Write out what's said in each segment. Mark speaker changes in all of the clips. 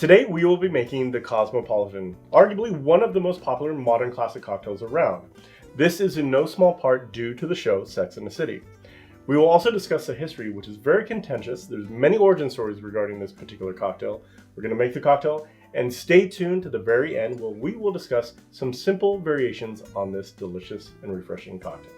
Speaker 1: Today we will be making the Cosmopolitan, arguably one of the most popular modern classic cocktails around. This is in no small part due to the show Sex and the City. We will also discuss the history, which is very contentious. There's many origin stories regarding this particular cocktail. We're going to make the cocktail, and stay tuned to the very end where we will discuss some simple variations on this delicious and refreshing cocktail.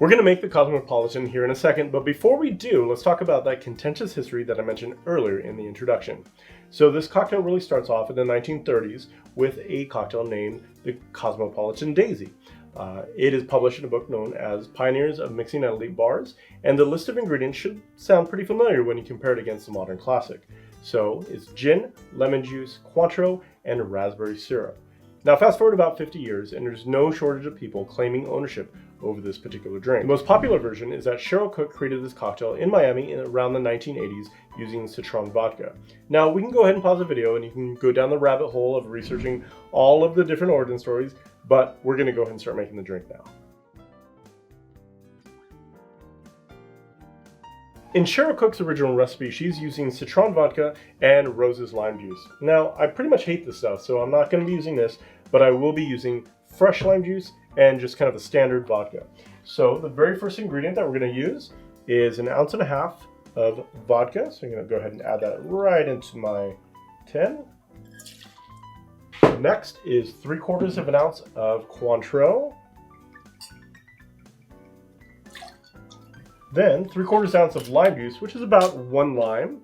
Speaker 1: We're going to make the Cosmopolitan here in a second, but before we do, let's talk about that contentious history that I mentioned earlier in the introduction. So this cocktail really starts off in the 1930s with a cocktail named the Cosmopolitan Daisy. It is published in a book known as Pioneers of Mixing at Elite Bars, and the list of ingredients should sound pretty familiar when you compare it against the modern classic. So it's gin, lemon juice, Cointreau, and raspberry syrup. Now fast forward about 50 years and there's no shortage of people claiming ownership over this particular drink. The most popular version is that Cheryl Cook created this cocktail in Miami in around the 1980s using citron vodka. Now we can go ahead and pause the video and you can go down the rabbit hole of researching all of the different origin stories, but we're going to go ahead and start making the drink now. In Cheryl Cook's original recipe, she's using citron vodka and Rose's lime juice. Now, I pretty much hate this stuff, so I'm not going to be using this, but I will be using fresh lime juice and just kind of a standard vodka. So the very first ingredient that we're going to use is 1.5 ounces of vodka. So I'm going to go ahead and add that right into my tin. Next is 3/4 ounce of Cointreau. Then 3/4 ounce of lime juice, which is about 1 lime.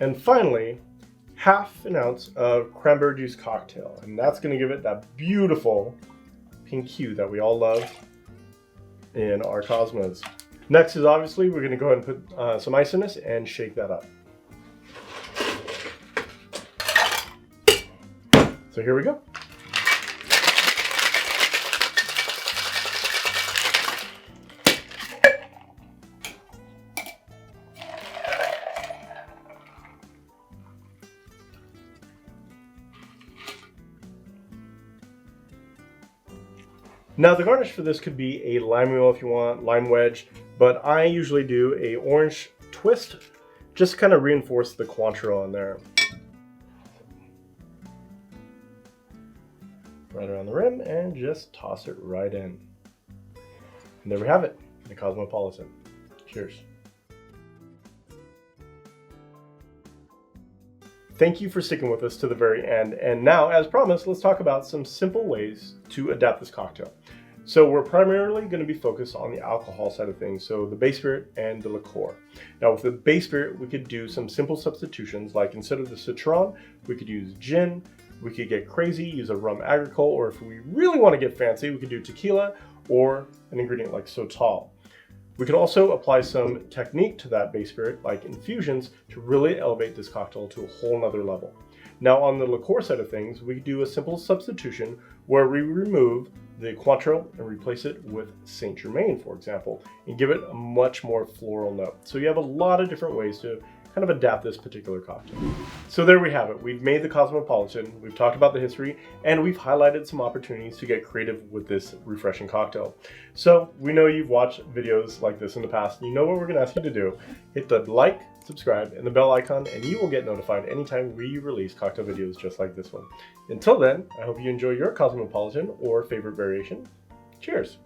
Speaker 1: And finally, 1/2 ounce of cranberry juice cocktail. And that's going to give it that beautiful pink hue that we all love in our Cosmos. Next is obviously we're going to go ahead and put some ice in this and shake that up. So here we go. Now the garnish for this could be a lime wheel if you want, lime wedge, but I usually do a orange twist, just to kind of reinforce the Cointreau on there. Right around the rim and just toss it right in. And there we have it, the Cosmopolitan. Cheers. Thank you for sticking with us to the very end. And now, as promised, let's talk about some simple ways to adapt this cocktail. So we're primarily going to be focused on the alcohol side of things, so the base spirit and the liqueur. Now with the base spirit, we could do some simple substitutions, like instead of the citron, we could use gin. We could get crazy, use a rum agricole, or if we really want to get fancy, we could do tequila or an ingredient like Sotal. We could also apply some technique to that base spirit, like infusions, to really elevate this cocktail to a whole nother level. Now on the liqueur side of things, we do a simple substitution where we remove the Cointreau and replace it with Saint Germain, for example, and give it a much more floral note. So you have a lot of different ways to kind of adapt this particular cocktail. So there we have it. We've made the Cosmopolitan, we've talked about the history, and we've highlighted some opportunities to get creative with this refreshing cocktail. So we know you've watched videos like this in the past. You know what we're going to ask you to do. Hit the like, subscribe, and the bell icon, and you will get notified anytime we release cocktail videos just like this one. Until then, I hope you enjoy your Cosmopolitan or favorite variation. Cheers!